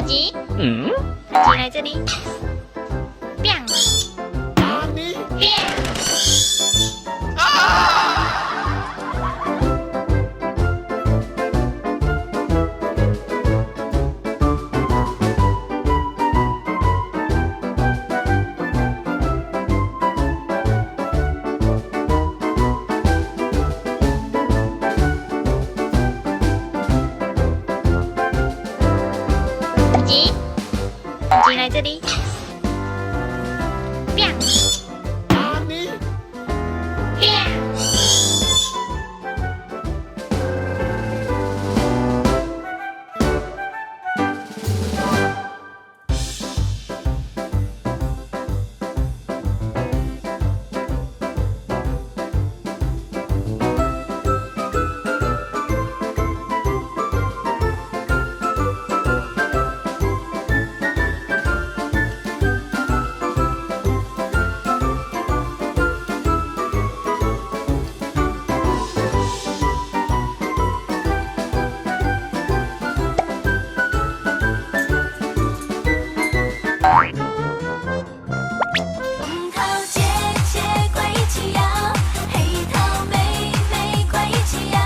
鸡，鸡来这里，biang，你 biang。鸡，鸡来这里，biang，你 biang。红桃姐姐快一起摇，黑桃妹妹快一起摇。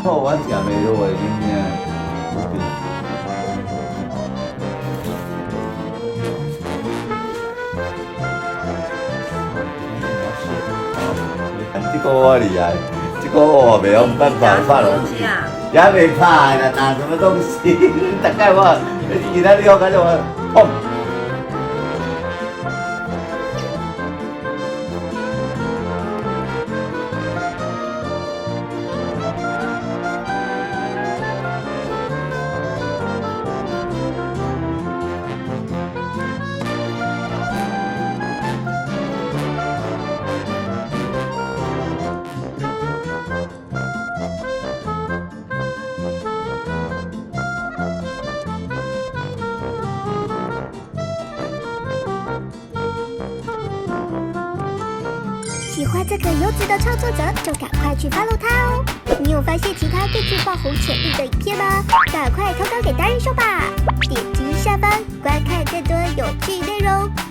我食袂落的囡仔，这个我厉害，这个我袂用办法拍落去，也袂拍啦，拿什么东西？大概我其他地方感觉我砰。喜欢这个优质的创作者，就赶快去 follow 他哦！你有发现其他更具爆红潜力的影片吗？赶快投稿给达人秀吧！点击下方观看更多有趣内容。